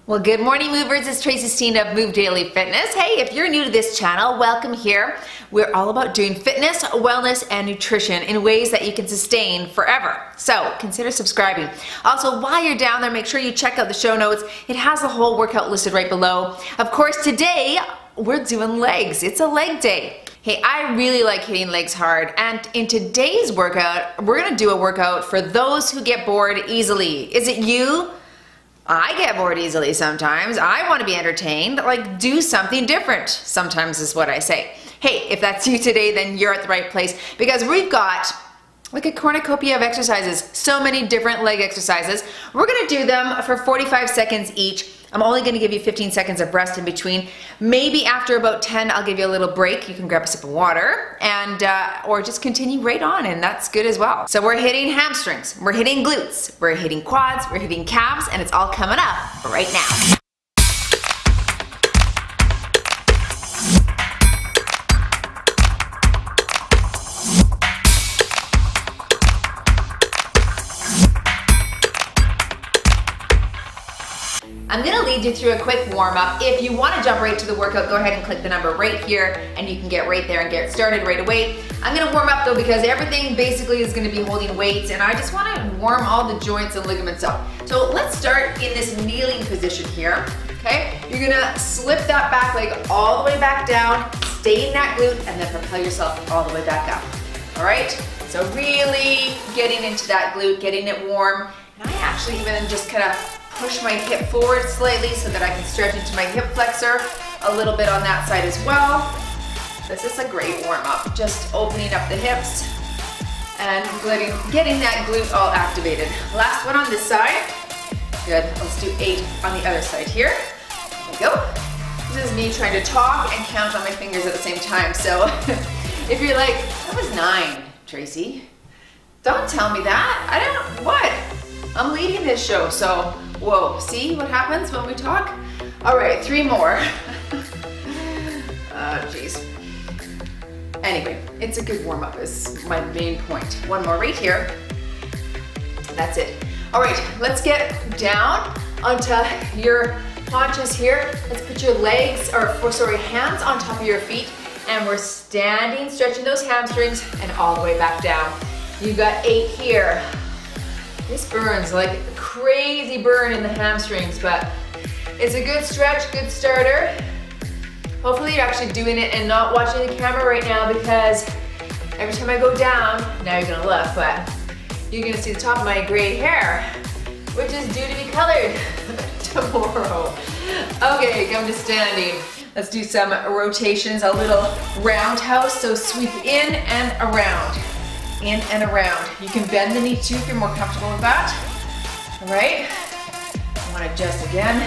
Well, good morning, movers. It's Tracy Steen of Move Daily Fitness. Hey, if you're new to this channel, welcome here. We're all about doing fitness, wellness, and nutrition in ways that you can sustain forever. So consider subscribing. Also, while you're down there, make sure you check out the show notes. It has the whole workout listed right below. Of course, today we're doing legs. It's a leg day. Hey, I really like hitting legs hard, and in today's workout, we're gonna do a workout for those who get bored easily. Is it you? I get bored easily sometimes. I want to be entertained. Like, do something different sometimes is what I say. Hey, if that's you today, then you're at the right place, because we've got like a cornucopia of exercises, so many different leg exercises. We're gonna do them for 45 seconds each. I'm only gonna give you 15 seconds of rest in between. Maybe after about 10, I'll give you a little break. You can grab a sip of water and or just continue right on, and that's good as well. So we're hitting hamstrings, we're hitting glutes, we're hitting quads, we're hitting calves, and it's all coming up right now. I'm gonna lead you through a quick warm-up. If you wanna jump right to the workout, go ahead and click the number right here and you can get right there and get started right away. I'm gonna warm up though, because everything basically is gonna be holding weights, and I just wanna warm all the joints and ligaments up. So let's start in this kneeling position here, okay? You're gonna slip that back leg all the way back down, stay in that glute, and then propel yourself all the way back up, all right? So really getting into that glute, getting it warm. And I actually even just kind of push my hip forward slightly so that I can stretch into my hip flexor a little bit on that side as well. This is a great warm up, just opening up the hips and getting that glute all activated. Last one on this side. Good, let's do 8 on the other side here. There we go. This is me trying to talk and count on my fingers at the same time. So if you're like, that was 9, Tracy. Don't tell me that. I don't, what? I'm leading this show, so whoa, see what happens when we talk? All right, 3 more. Geez. Anyway, it's a good warm-up is my main point. 1 more right here. That's it. All right, let's get down onto your haunches here. Let's put your legs, hands on top of your feet, and we're standing, stretching those hamstrings, and all the way back down. You got 8 here. This burns like a crazy burn in the hamstrings, but it's a good stretch, good starter. Hopefully you're actually doing it and not watching the camera right now, because every time I go down, now you're gonna look, but you're gonna see the top of my gray hair, which is due to be colored tomorrow. Okay, come to standing. Let's do some rotations, a little roundhouse, so sweep in and around. In and around. You can bend the knee too if you're more comfortable with that. All right, I want to just again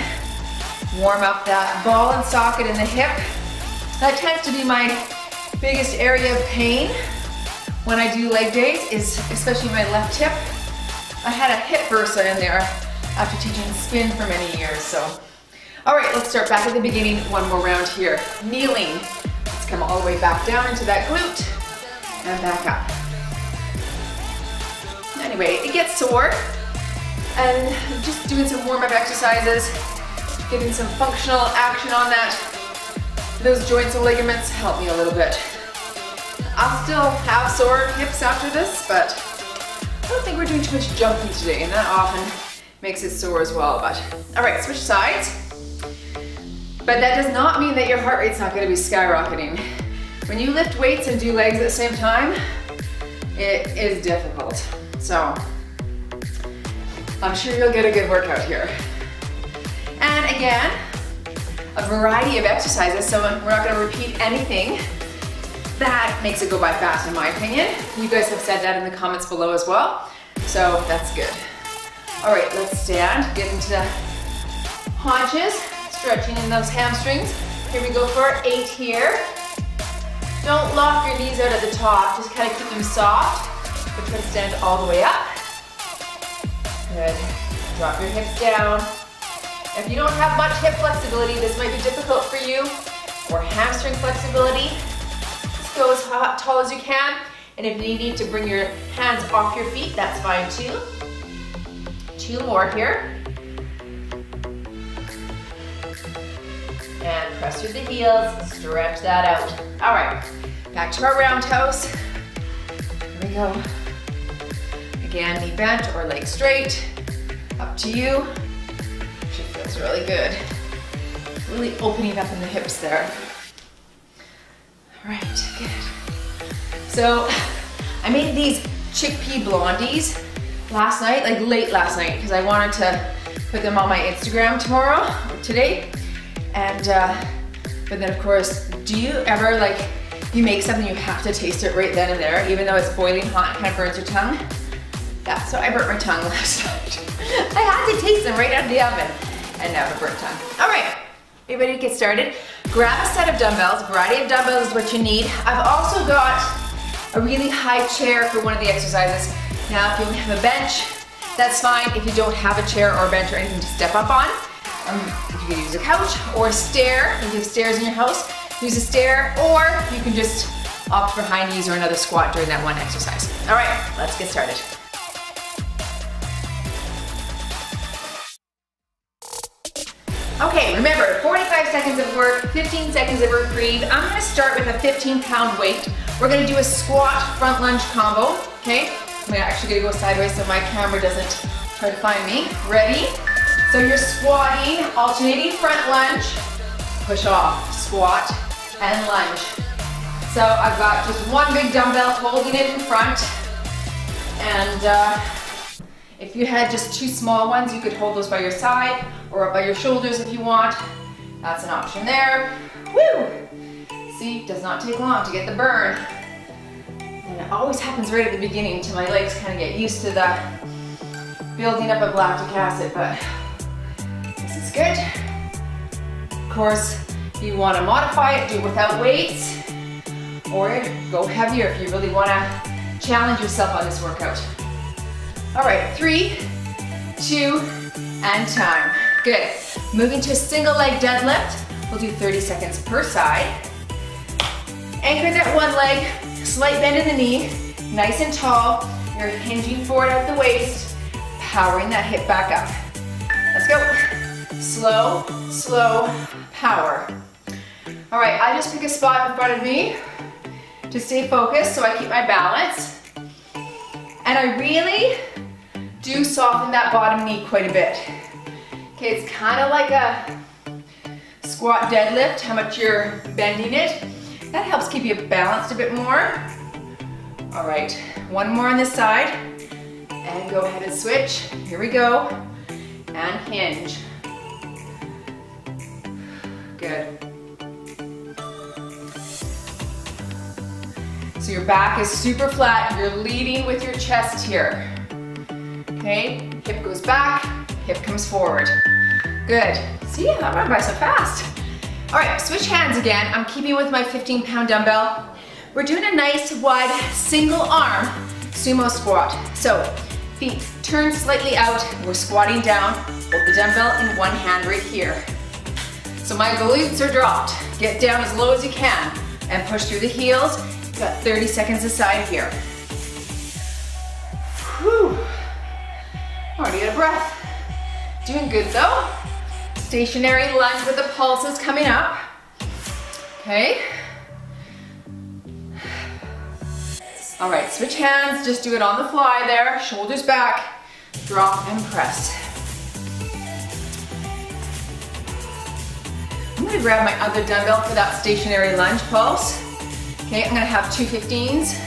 warm up that ball and socket in the hip. That tends to be my biggest area of pain when I do leg days, is especially my left hip. I had a hip bursa in there after teaching spin for many years. So, all right, let's start back at the beginning. 1 more round here. Kneeling. Let's come all the way back down into that glute and back up. Anyway, it gets sore, and just doing some warm-up exercises, getting some functional action on that. Those joints and ligaments help me a little bit. I'll still have sore hips after this, but I don't think we're doing too much jumping today, and that often makes it sore as well. But all right, switch sides. But that does not mean that your heart rate's not going to be skyrocketing. When you lift weights and do legs at the same time, it is difficult. So I'm sure you'll get a good workout here. And again, a variety of exercises, so we're not gonna repeat anything. That makes it go by fast in my opinion. You guys have said that in the comments below as well, so that's good. All right, let's stand, get into the haunches, stretching in those hamstrings. Here we go for 8 here. Don't lock your knees out at the top, just kind of keep them soft. But try to stand all the way up. Good. Drop your hips down. If you don't have much hip flexibility, this might be difficult for you, or hamstring flexibility. Just go as tall as you can, and if you need to bring your hands off your feet, that's fine too. 2 more here. Press through the heels, stretch that out. All right, back to our roundhouse. Here we go. Again, knee bent or leg straight. Up to you. She feels really good. Really opening up in the hips there. All right, good. So I made these chickpea blondies last night, like late last night, because I wanted to put them on my Instagram tomorrow or today. And but then of course, do you ever like, you make something, you have to taste it right then and there, even though it's boiling hot and kind of burns your tongue? Yeah, so I burnt my tongue last night. I had to taste them right out of the oven, and now I have a burnt tongue. All right, are you ready to get started? Grab a set of dumbbells. Variety of dumbbells is what you need. I've also got a really high chair for one of the exercises. Now, if you have a bench, that's fine. If you don't have a chair or a bench or anything to step up on, you can use a couch or a stair. If you have stairs in your house, use a stair, or you can just opt for high knees or another squat during that one exercise. All right, let's get started. Okay, remember, 45 seconds of work, 15 seconds of reprieve. I'm gonna start with a 15-pound weight. We're gonna do a squat front lunge combo, okay? I'm actually gonna go sideways so my camera doesn't try to find me. Ready? So you're squatting, alternating front lunge, push off, squat, and lunge. So I've got just one big dumbbell holding it in front, and if you had just two small ones, you could hold those by your side or up by your shoulders if you want. That's an option there. Woo! See, does not take long to get the burn. And it always happens right at the beginning till my legs kind of get used to the building up of lactic acid, but this is good. Of course, you want to modify it, do it without weights, or go heavier if you really want to challenge yourself on this workout. All right, 3, 2, and time. Good. Moving to a single leg deadlift. We'll do 30 seconds per side. Anchor that one leg, slight bend in the knee, nice and tall. You're hinging forward at the waist, powering that hip back up. Let's go. Slow, slow, power. All right, I just pick a spot in front of me to stay focused so I keep my balance. And I really do soften that bottom knee quite a bit. Okay, it's kind of like a squat deadlift, how much you're bending it. That helps keep you balanced a bit more. All right, one more on this side. And go ahead and switch. Here we go. And hinge. Good. So your back is super flat. You're leading with your chest here. Okay, hip goes back, hip comes forward. Good. See, that went by so fast. All right, switch hands again. I'm keeping with my 15-pound dumbbell. We're doing a nice wide single arm sumo squat. So feet turn slightly out. We're squatting down. Hold the dumbbell in one hand right here. So my glutes are dropped. Get down as low as you can and push through the heels. You've got 30 seconds aside here. Whew. Already out of breath. Doing good though. Stationary lunge with the pulses coming up. Okay. All right, switch hands. Just do it on the fly there. Shoulders back. Drop and press. I'm gonna grab my other dumbbell for that stationary lunge pulse. Okay, I'm gonna have 2 15s.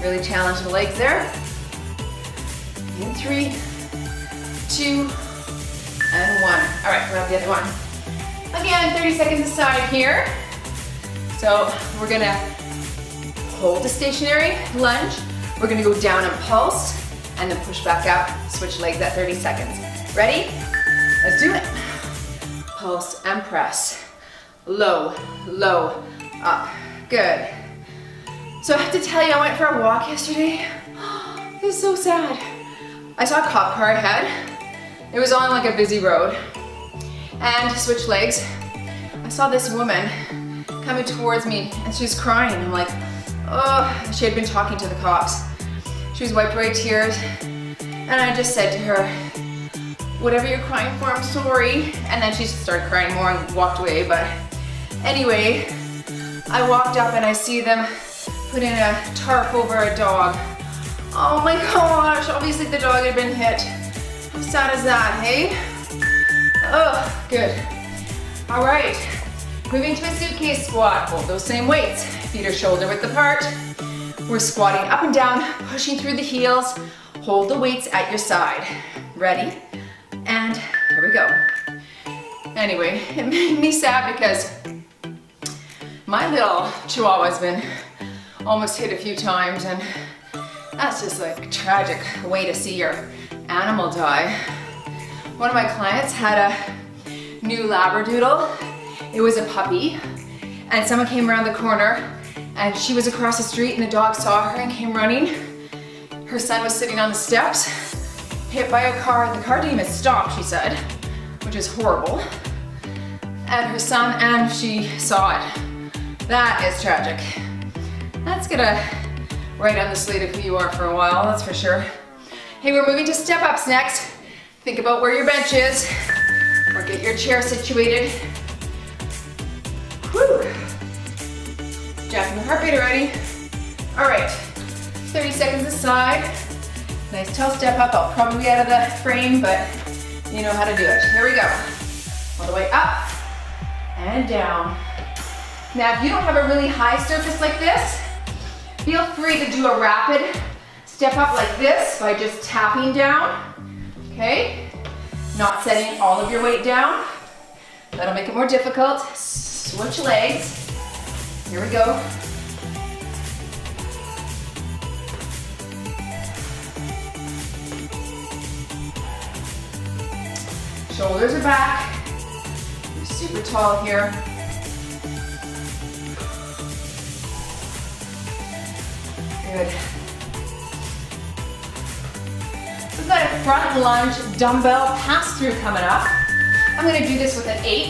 Really challenge the legs there. In 3, 2, and 1. All right, grab the other one. Again, 30 seconds aside here. So we're gonna hold the stationary lunge. We're gonna go down and pulse, and then push back up. Switch legs at 30 seconds. Ready? Let's do it. Pulse and press. Low, low, up. Good. So I have to tell you, I went for a walk yesterday. It was so sad. I saw a cop car ahead. It was on like a busy road. And to switch legs, I saw this woman coming towards me and she was crying. I'm like, oh, she had been talking to the cops. She was wiped away tears. And I just said to her, whatever you're crying for, I'm sorry. And then she started crying more and walked away. But Anyway, I walked up and I see them putting a tarp over a dog. Oh my gosh, obviously the dog had been hit. How sad is that, hey? Oh, good. All right, moving to a suitcase squat. Hold those same weights. Feet are shoulder width apart. We're squatting up and down, pushing through the heels. Hold the weights at your side. Ready? And here we go. Anyway, it made me sad because my little Chihuahua's been almost hit a few times, and that's just like a tragic way to see your animal die. One of my clients had a new Labradoodle. It was a puppy, and someone came around the corner and she was across the street and the dog saw her and came running. Her son was sitting on the steps, hit by a car. The car didn't even stop, she said, which is horrible. And her son and she saw it. That is tragic. That's gonna write on the slate of who you are for a while, that's for sure. Hey, we're moving to step ups next. Think about where your bench is, or get your chair situated. Whew. Jacking the heart rate already. All right, 30 seconds aside. Nice tall step up. I'll probably be out of the frame, but you know how to do it. Here we go. All the way up and down. Now, if you don't have a really high surface like this, feel free to do a rapid step up like this by just tapping down, okay? Not setting all of your weight down. That'll make it more difficult. Switch legs. Here we go. Shoulders are back. You're super tall here. Good. We've got a front lunge dumbbell pass-through coming up. I'm going to do this with an 8,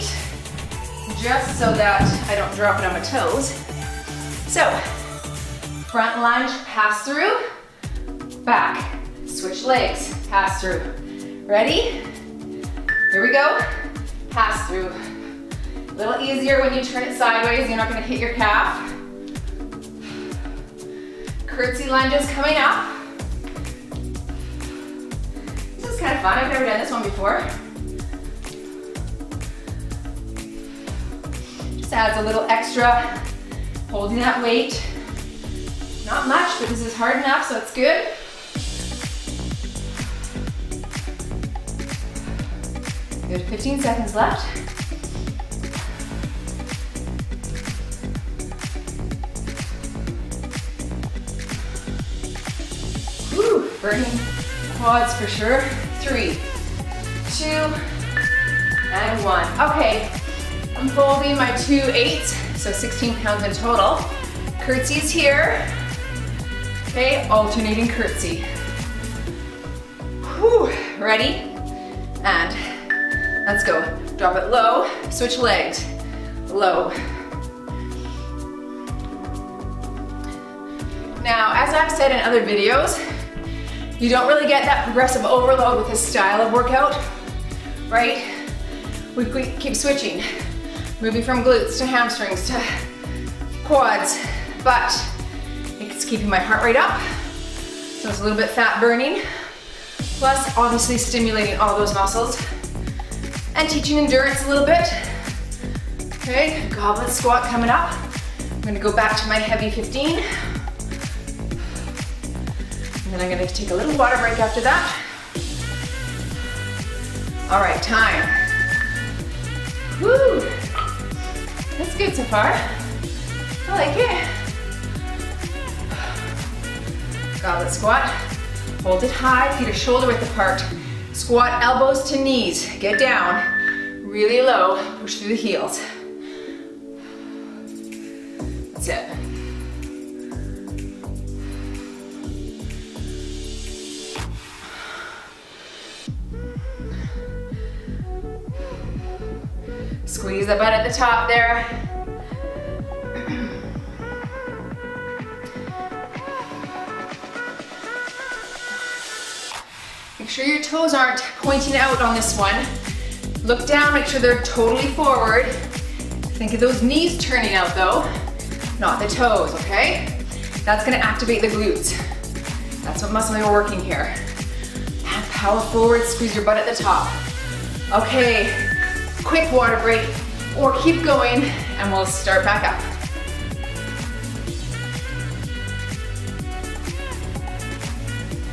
just so that I don't drop it on my toes. So, front lunge, pass-through, back, switch legs, pass-through. Ready? Here we go. Pass-through. A little easier when you turn it sideways. You're not going to hit your calf. Curtsy lunges coming up. This is kind of fun. I've never done this one before. Just adds a little extra holding that weight. Not much, but this is hard enough, so it's good. Good, 15 seconds left. Woo, burning quads for sure. 3, 2, and 1. Okay, I'm folding my 2 8s, so 16 pounds in total. Curtsy's here. Okay, alternating curtsy. Whew, ready? And let's go. Drop it low, switch legs, low. Now, as I've said in other videos, you don't really get that progressive overload with this style of workout, right? We keep switching, moving from glutes to hamstrings to quads, but it's keeping my heart rate up, so it's a little bit fat burning, plus obviously stimulating all those muscles and teaching endurance a little bit. Okay, goblet squat coming up. I'm gonna go back to my heavy 15. And then I'm gonna take a little water break after that. All right, time. Woo! That's good so far. I like it. Goblet squat. Hold it high, feet are shoulder width apart. Squat elbows to knees. Get down. Really low. Push through the heels. That's it. Squeeze the butt at the top there. Make sure your toes aren't pointing out on this one. Look down, make sure they're totally forward. Think of those knees turning out though, not the toes, okay? That's gonna activate the glutes. That's what muscle you're working here. And power forward, squeeze your butt at the top. Okay, quick water break, or keep going, and we'll start back up.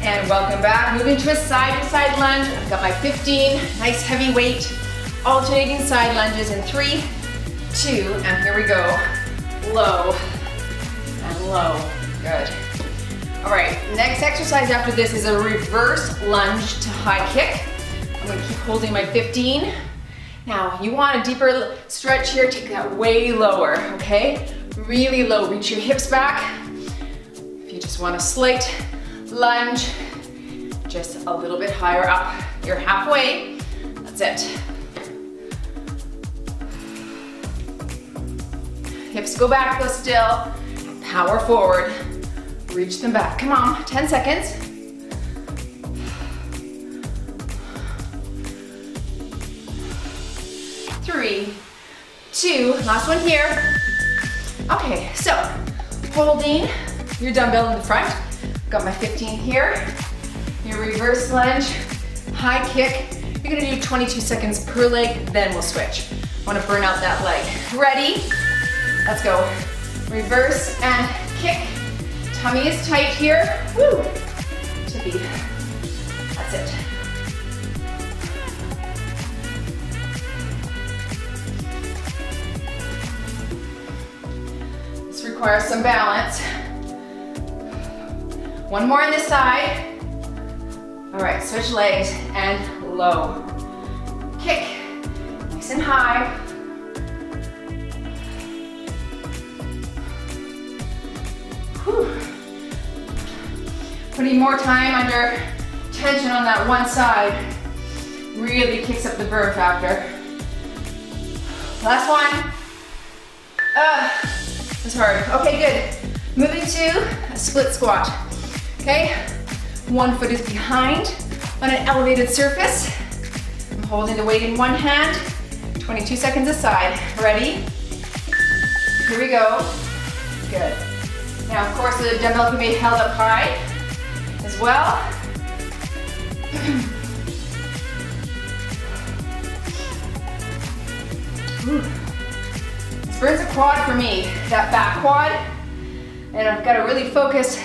And welcome back. Moving to a side-to-side lunge. I've got my 15, nice heavy weight, alternating side lunges in 3, 2, and here we go. Low and low. Good. All right, next exercise after this is a reverse lunge to high kick. I'm gonna keep holding my 15. Now, you want a deeper stretch here, take that way lower, okay? Really low, reach your hips back. If you just want a slight lunge, just a little bit higher up. You're halfway, that's it. Hips go back though still, power forward, reach them back. Come on, 10 seconds. 3, 2, last one here. Okay, so holding your dumbbell in the front. Got my 15 here. Your reverse lunge, high kick. You're gonna do 22 seconds per leg, then we'll switch. Wanna burn out that leg. Ready? Let's go. Reverse and kick. Tummy is tight here. Woo! To beat. That's it. This requires some balance. One more on this side. All right, switch legs and low. Kick, nice and high. Whew. Putting more time under tension on that one side really kicks up the burn factor. Last one. It's hard. Okay, good. Moving to a split squat. Okay, one foot is behind on an elevated surface. I'm holding the weight in one hand, 22 seconds aside. Ready? Here we go. Good. Now, of course, the dumbbell can be held up high as well. This burns a quad for me, that back quad. And I've got to really focus,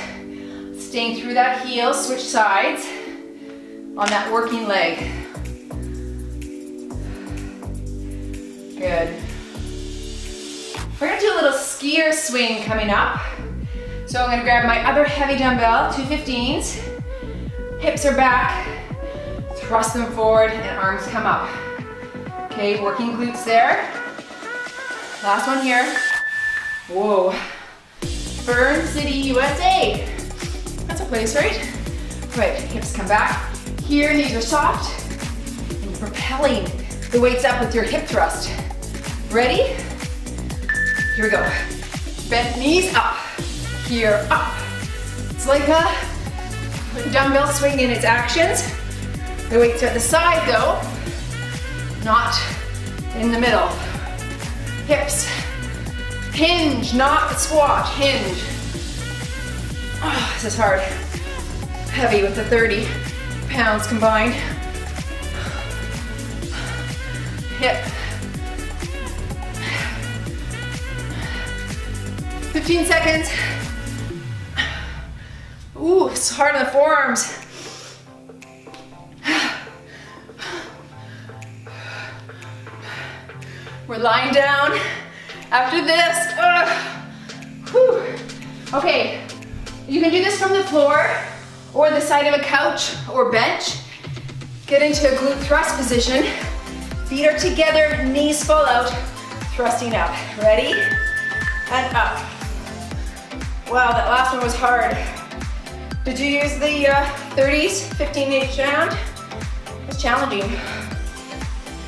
staying through that heel, switch sides on that working leg. Good. We're gonna do a little skier swing coming up. So I'm gonna grab my other heavy dumbbell, 2 15s. Hips are back, thrust them forward and arms come up. Okay, working glutes there. Last one here. Whoa. Burn City, USA. That's a place, right? Right, hips come back. Here, knees are soft. And propelling the weights up with your hip thrust. Ready? Here we go. Bent knees up. Here, up. It's like a dumbbell swing in its actions. The weights are at the side though, not in the middle. Hips. Hinge, not squat, hinge. Oh, this is hard. Heavy with the 30 pounds combined. Hip. 15 seconds. Ooh, it's hard on the forearms. We're lying down after this. Okay, you can do this from the floor or the side of a couch or bench. Get into a glute thrust position. Feet are together, knees fall out, thrusting up. Ready? And up. Wow, that last one was hard. Did you use the 30s, 15-8 round? It was challenging.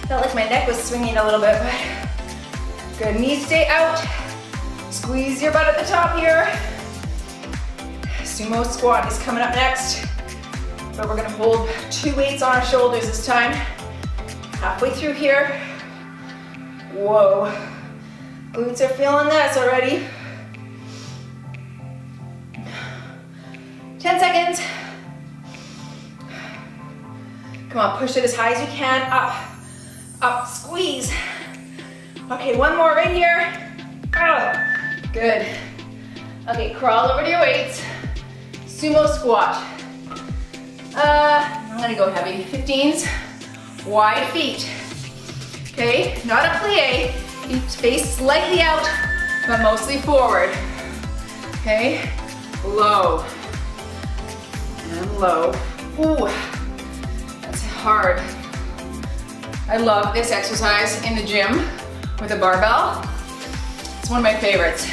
Felt like my neck was swinging a little bit, but good. Knees stay out. Squeeze your butt at the top here. Sumo squat is coming up next, but we're gonna hold 2 weights on our shoulders this time. Halfway through here. Whoa. Glutes are feeling this already. 10 seconds. Come on, push it as high as you can. Up, up, squeeze. Okay, one more right here. Oh, good. Okay, crawl over to your weights. Sumo squat. I'm gonna go heavy. 15s, wide feet. Okay, not a plie. Feet face slightly out, but mostly forward. Okay, low. And low. Ooh, that's hard. I love this exercise in the gym with a barbell. It's one of my favorites.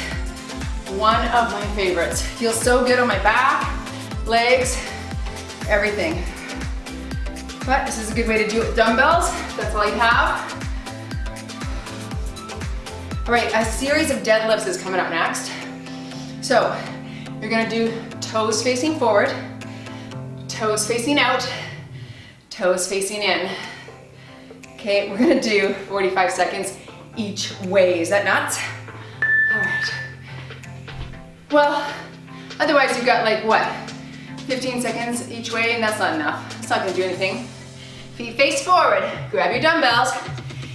One of my favorites. Feels so good on my back, legs, everything. But this is a good way to do it with dumbbells. That's all you have. All right, a series of deadlifts is coming up next. So you're gonna do toes facing forward, toes facing out, toes facing in. Okay, we're gonna do 45 seconds each way. Is that nuts? All right. Well, otherwise you've got like what? 15 seconds each way, and that's not enough. It's not gonna do anything. Feet face forward, grab your dumbbells,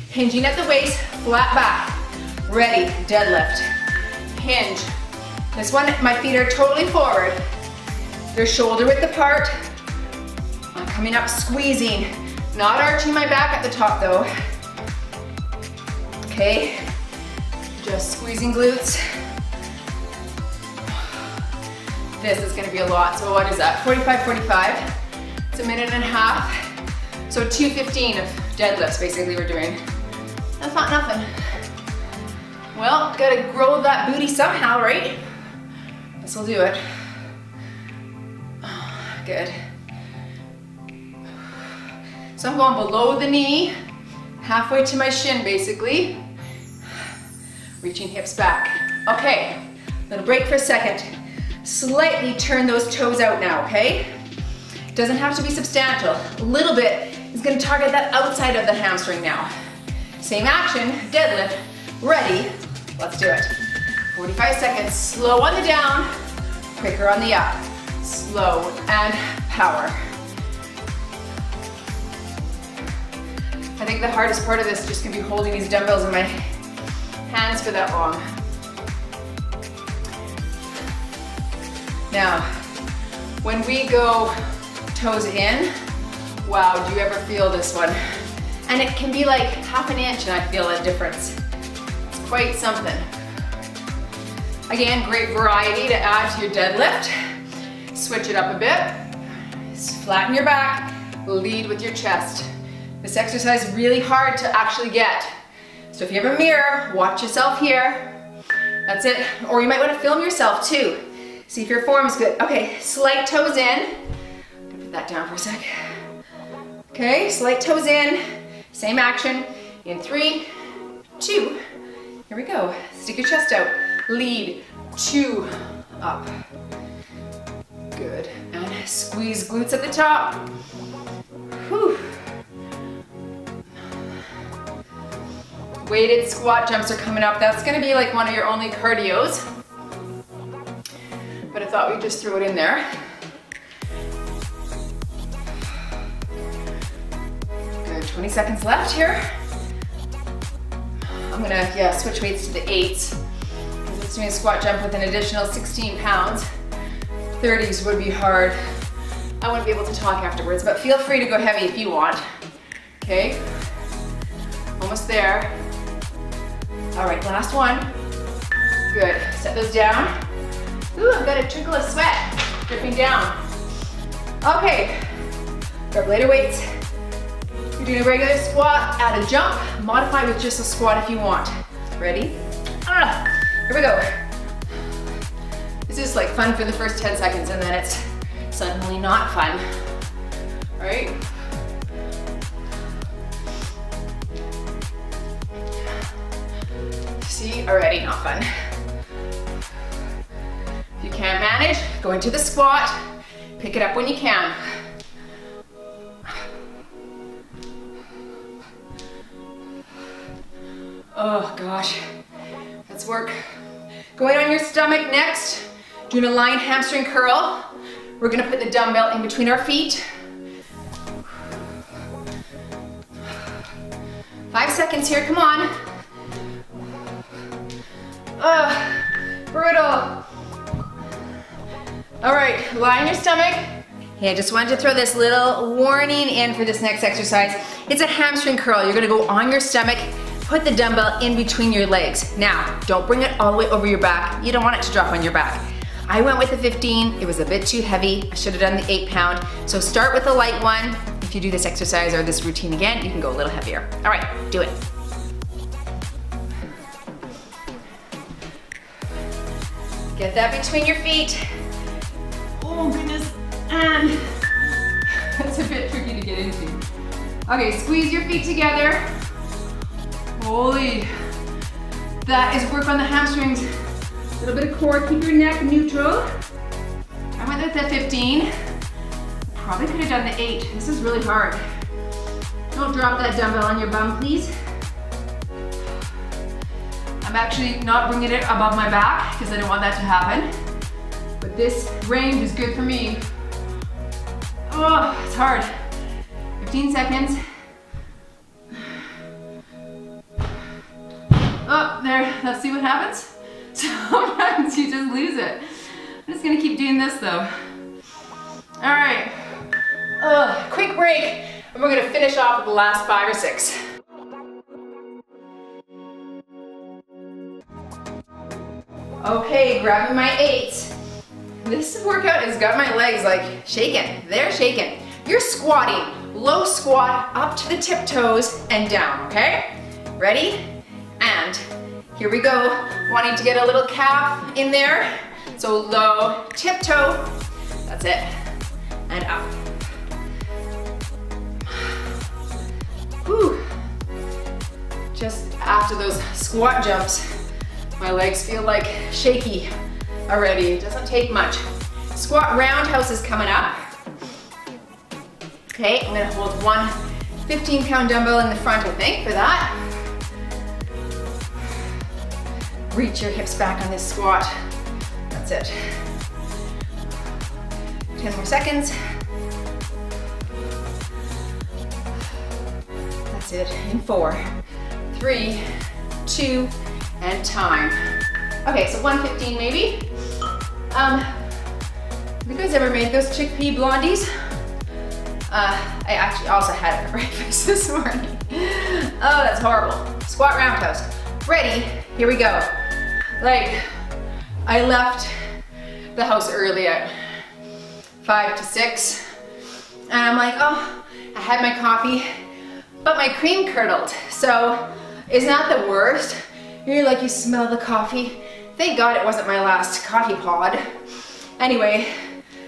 hinging at the waist, flat back. Ready, deadlift, hinge. This one, my feet are totally forward. They're shoulder width apart. I'm coming up, squeezing. Not arching my back at the top though. Okay, just squeezing glutes. This is gonna be a lot, so what is that? 45. It's a minute and a half. So 2:15 of deadlifts basically we're doing. That's not nothing. Well, gotta grow that booty somehow, right? This will do it. Good. So I'm going below the knee, halfway to my shin basically. Reaching hips back. Okay, little break for a second. Slightly turn those toes out now, okay? Doesn't have to be substantial. A little bit is gonna target that outside of the hamstring now. Same action, deadlift, ready, let's do it. 45 seconds, slow on the down, quicker on the up. Slow and power. I think the hardest part of this is just gonna be holding these dumbbells in my hands for that long. Now, when we go toes in, wow, do you ever feel this one? And it can be like half an inch and I feel a difference. It's quite something. Again, great variety to add to your deadlift. Switch it up a bit. Flatten your back, lead with your chest. This exercise is really hard to actually get. So if you have a mirror, watch yourself here. That's it. Or you might want to film yourself too. See if your form is good. Okay, slight toes in. Put that down for a sec. Okay, slight toes in. Same action. In 3, 2. Here we go. Stick your chest out. Lead, 2, up. Good. And squeeze glutes at the top. Whew. Weighted squat jumps are coming up. That's gonna be like one of your only cardios. But I thought we'd just throw it in there. Good, 20 seconds left here. I'm gonna, switch weights to the 8s. It's doing a squat jump with an additional 16 pounds. 30s would be hard. I wouldn't be able to talk afterwards, but feel free to go heavy if you want. Okay, almost there. All right, last one. Good, set those down. Ooh, I've got a trickle of sweat dripping down. Okay, grab lighter weights. You're doing a regular squat, add a jump, modify with just a squat if you want. Ready? Here we go. This is like fun for the first 10 seconds and then it's suddenly not fun. All right? See, already not fun. If you can't manage, go into the squat, pick it up when you can. Oh gosh, Let's work. Going on your stomach next, doing a lying hamstring curl. We're gonna put the dumbbell in between our feet. 5 seconds here, come on. Brutal. All right, lie on your stomach. Hey, I just wanted to throw this little warning in for this next exercise. It's a hamstring curl. You're gonna go on your stomach, put the dumbbell in between your legs. Now, don't bring it all the way over your back. You don't want it to drop on your back. I went with the 15, it was a bit too heavy. I should have done the 8-pound. So start with a light one. If you do this exercise or this routine again, you can go a little heavier. All right, do it. Get that between your feet. Oh goodness, and that's a bit tricky to get into. Okay, squeeze your feet together. Holy, that is work on the hamstrings. A little bit of core, keep your neck neutral. I went with the 15. Probably could have done the 8. This is really hard. Don't drop that dumbbell on your bum, please. I'm actually not bringing it above my back because I don't want that to happen. But this range is good for me. Oh, it's hard. 15 seconds. Oh, there, let's see what happens. Sometimes you just lose it. I'm just gonna keep doing this though. All right, quick break, and we're gonna finish off with the last 5 or 6. Okay, grabbing my 8. This workout has got my legs like shaking. They're shaking. You're squatting, low squat, up to the tiptoes and down, okay? Ready? And here we go. Wanting to get a little calf in there. So low, tiptoe, that's it, and up. Whew. Just after those squat jumps, my legs feel like shaky already. It doesn't take much. Squat roundhouse is coming up. Okay, I'm gonna hold one 15-pound dumbbell in the front, I think, for that. Reach your hips back on this squat. That's it. 10 more seconds. That's it, in 4, 3, 2, and time. Okay, so 115 maybe. Have you guys ever made those chickpea blondies? I actually also had it for breakfast this morning. Oh, that's horrible. Squat roundhouse. Ready, here we go. Like, I left the house early at 5 to 6, and I'm like, oh, I had my coffee, but my cream curdled. So, isn't that the worst? You're like, you smell the coffee. Thank God it wasn't my last coffee pod. Anyway,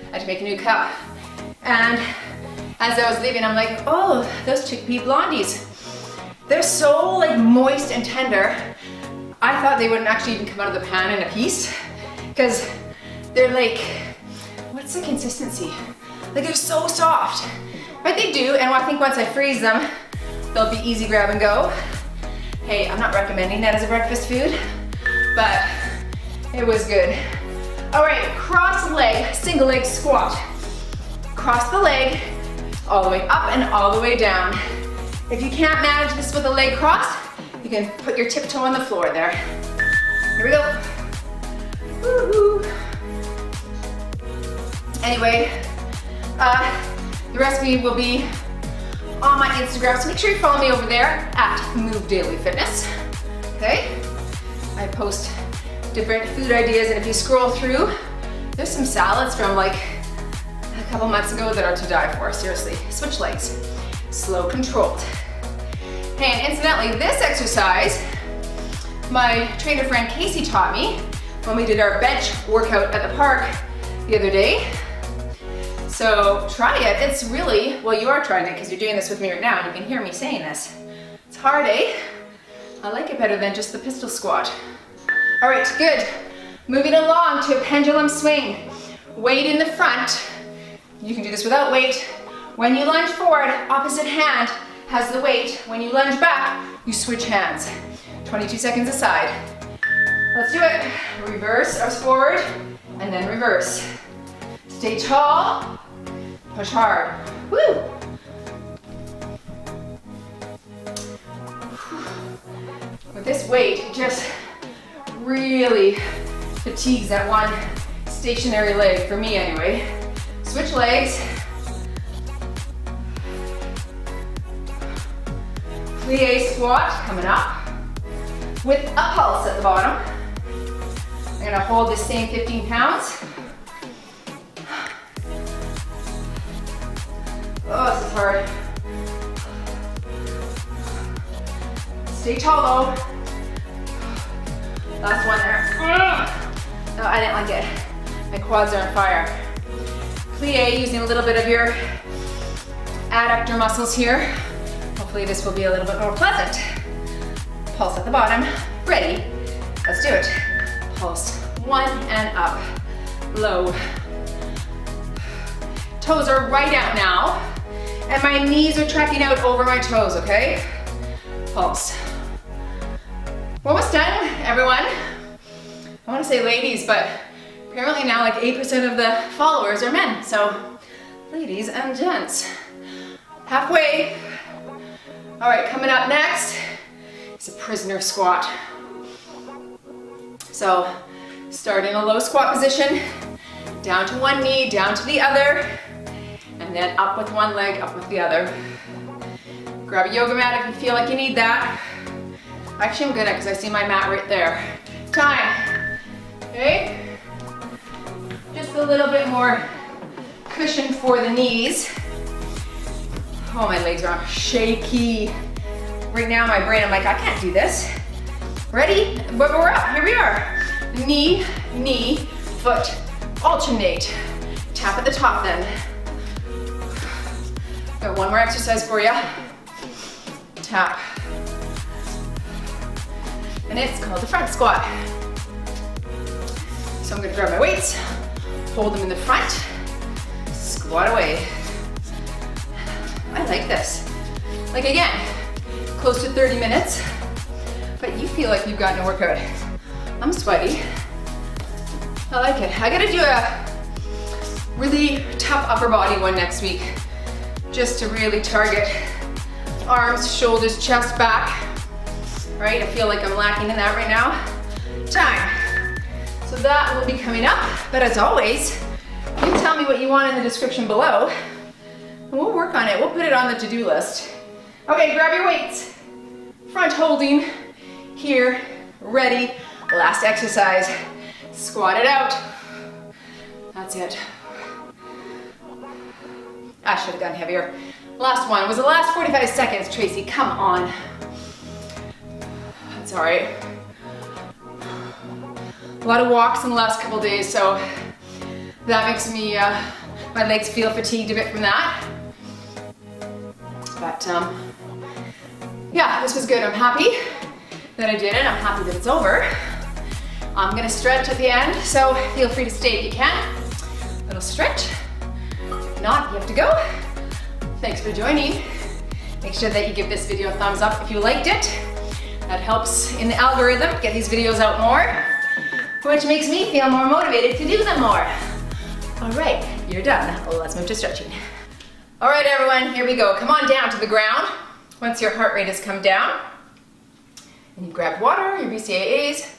I had to make a new cup. And as I was leaving, I'm like, oh, those chickpea blondies. They're so like moist and tender. I thought they wouldn't actually even come out of the pan in a piece, because they're like, what's the consistency? Like, they're so soft, but they do, and I think once I freeze them, they'll be easy grab and go. Hey, I'm not recommending that as a breakfast food, but it was good. All right, cross leg, single leg squat. Cross the leg, all the way up and all the way down. If you can't manage this with a leg cross, you can put your tiptoe on the floor there. Here we go. Woo-hoo. Anyway, the recipe will be on my Instagram, so make sure you follow me over there at Move Daily Fitness. Okay? I post different food ideas, and if you scroll through, there's some salads from like a couple months ago that are to die for. Seriously, switch legs, slow, controlled. Hey, and incidentally, this exercise, my trainer friend Casey taught me when we did our bench workout at the park the other day. So try it. It's really, well, you are trying it because you're doing this with me right now and you can hear me saying this. It's hard, eh? I like it better than just the pistol squat. All right, good. Moving along to a pendulum swing. Weight in the front. You can do this without weight. When you lunge forward, opposite hand has the weight. When you lunge back, you switch hands. 22 seconds aside. Let's do it. Reverse us forward and then reverse. Stay tall, push hard. Woo! With this weight, it just really fatigues that one stationary leg, for me anyway. Switch legs. Plie squat coming up with a pulse at the bottom. I'm gonna hold this same 15 pounds. Oh, this is hard. Stay tall though. Last one there. No, I didn't like it. My quads are on fire. Plie, using a little bit of your adductor muscles here. Hopefully this will be a little bit more pleasant. Pulse at the bottom. Ready? Let's do it. Pulse. 1 and up. Low. Toes are right out now. And my knees are tracking out over my toes, okay? Pulse. We're almost done, everyone. I want to say ladies, but apparently now like 8% of the followers are men. So, ladies and gents, halfway. All right, coming up next is a prisoner squat. So, start in a low squat position, down to one knee, down to the other, and then up with one leg, up with the other. Grab a yoga mat if you feel like you need that. Actually, I'm good at it because I see my mat right there. Time. Okay? Just a little bit more cushion for the knees. Oh, my legs are shaky. Right now, my brain, I'm like, I can't do this. Ready? But we're up. Here we are. Knee, knee, foot. Alternate. Tap at the top then. Got one more exercise for you. Tap. And it's called the front squat. So I'm gonna grab my weights, hold them in the front, squat away. I like this. Like again, close to 30 minutes, but you feel like you've gotten a workout. I'm sweaty. I like it. I gotta do a really tough upper body one next week, just to really target arms, shoulders, chest, back. Right? I feel like I'm lacking in that right now. Time. So that will be coming up, but as always, you tell me what you want in the description below, and we'll work on it. We'll put it on the to-do list. Okay, grab your weights. Front holding, here, ready. Last exercise. Squat it out. That's it. I should have gone heavier. Last one was the last 45 seconds, Tracy, come on. That's all right. A lot of walks in the last couple days, so that makes me, my legs feel fatigued a bit from that. But yeah, this was good. I'm happy that I did it. I'm happy that it's over. I'm gonna stretch at the end, so feel free to stay if you can. Little stretch. If not, you have to go. Thanks for joining. Make sure that you give this video a thumbs up if you liked it. That helps in the algorithm get these videos out more, which makes me feel more motivated to do them more. All right, you're done. Let's move to stretching. All right, everyone, here we go. Come on down to the ground. Once your heart rate has come down, and you've grabbed water, your BCAAs,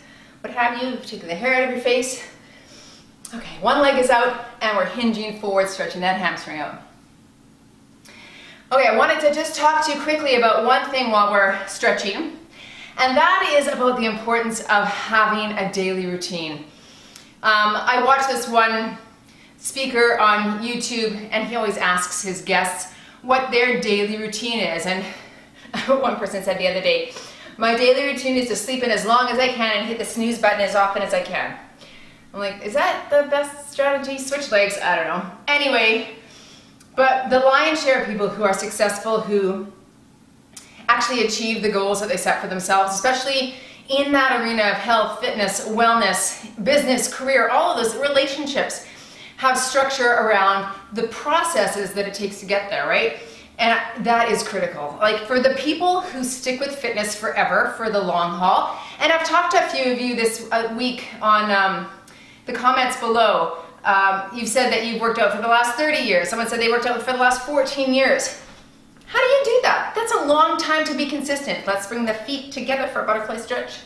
what have you, you've taken the hair out of your face. Okay, one leg is out, and we're hinging forward, stretching that hamstring out. Okay, I wanted to just talk to you quickly about one thing while we're stretching, and that is about the importance of having a daily routine. I watched this one speaker on YouTube, and he always asks his guests what their daily routine is. And one person said the other day, my daily routine is to sleep in as long as I can and hit the snooze button as often as I can. I'm like, is that the best strategy? Switch legs? I don't know. Anyway, but the lion's share of people who are successful, who actually achieve the goals that they set for themselves, especially in that arena of health, fitness, wellness, business, career, all of those relationships, have structure around the processes that it takes to get there, right? And that is critical. Like for the people who stick with fitness forever for the long haul, and I've talked to a few of you this week on the comments below. You've said that you've worked out for the last 30 years. Someone said they worked out for the last 14 years. How do you do that? That's a long time to be consistent. Let's bring the feet together for a butterfly stretch.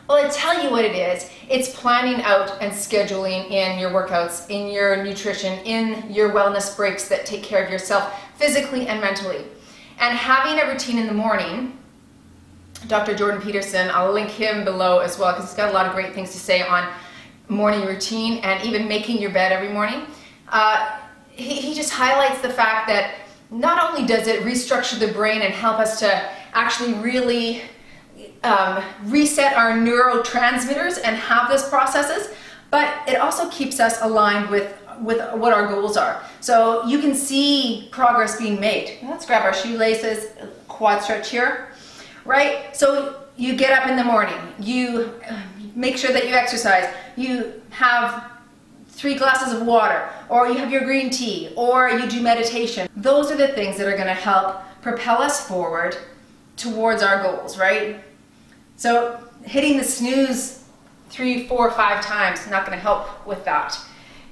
Well, I tell you what it is. It's planning out and scheduling in your workouts, in your nutrition, in your wellness breaks that take care of yourself physically and mentally. And having a routine in the morning, Dr. Jordan Peterson, I'll link him below as well because he's got a lot of great things to say on morning routine and even making your bed every morning. He just highlights the fact that not only does it restructure the brain and help us to actually really reset our neurotransmitters and have those processes, but it also keeps us aligned with what our goals are. So you can see progress being made. Let's grab our shoelaces, quad stretch here, right? So you get up in the morning, you make sure that you exercise, you have 3 glasses of water, or you have your green tea, or you do meditation. Those are the things that are going to help propel us forward towards our goals, right? So hitting the snooze 3, 4, 5 times is not going to help with that.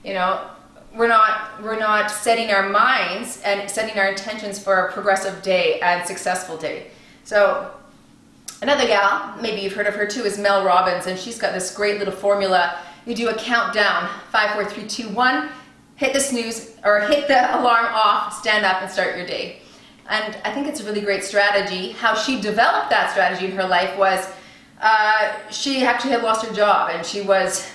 You know, we're not setting our minds and setting our intentions for a progressive day and successful day. So another gal, maybe you've heard of her too, is Mel Robbins, and she's got this great little formula. You do a countdown, 5, 4, 3, 2, 1, hit the snooze or hit the alarm off, stand up and start your day. And I think it's a really great strategy. How she developed that strategy in her life was she actually had lost her job and she was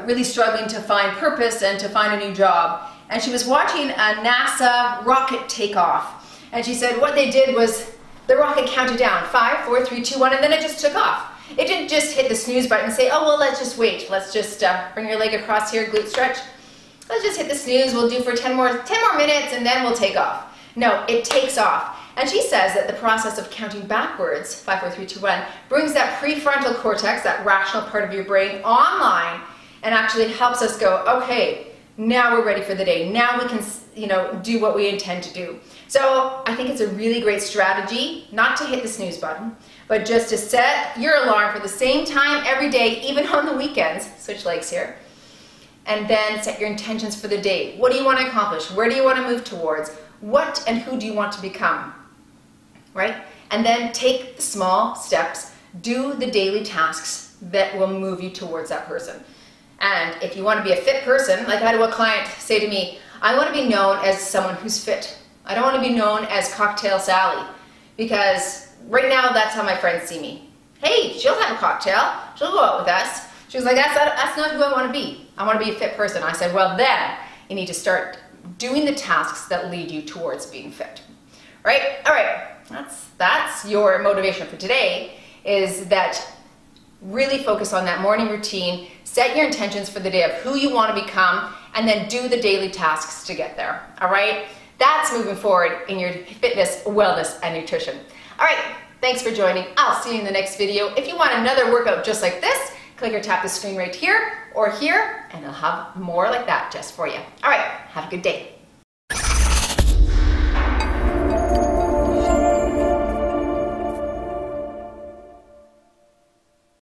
really struggling to find purpose and to find a new job. And she was watching a NASA rocket take off. And she said what they did was the rocket counted down, 5, 4, 3, 2, 1, and then it just took off. It didn't just hit the snooze button and say, oh, well, let's just wait. Let's just bring your leg across here, glute stretch. Let's just hit the snooze. We'll do for 10 more minutes and then we'll take off. No, it takes off. And she says that the process of counting backwards, 5, 4, 3, 2, 1, brings that prefrontal cortex, that rational part of your brain, online and actually helps us go, okay, now we're ready for the day. Now we can, you know, do what we intend to do. So I think it's a really great strategy, not to hit the snooze button, but just to set your alarm for the same time every day, even on the weekends, switch legs here, and then set your intentions for the day. What do you want to accomplish? Where do you want to move towards? What and who do you want to become, right? And then take the small steps, do the daily tasks that will move you towards that person. And if you want to be a fit person, like I had a client say to me, I want to be known as someone who's fit. I don't want to be known as Cocktail Sally, because right now that's how my friends see me. Hey, she'll have a cocktail, she'll go out with us. She was like, that's not who I want to be. I want to be a fit person. I said, well then, you need to start doing the tasks that lead you towards being fit, right? All right, that's your motivation for today, is that really focus on that morning routine, set your intentions for the day of who you want to become, and then do the daily tasks to get there, all right? That's moving forward in your fitness, wellness, and nutrition. All right, thanks for joining. I'll see you in the next video. If you want another workout just like this, click or tap the screen right here or here, and I'll have more like that just for you. All right, have a good day.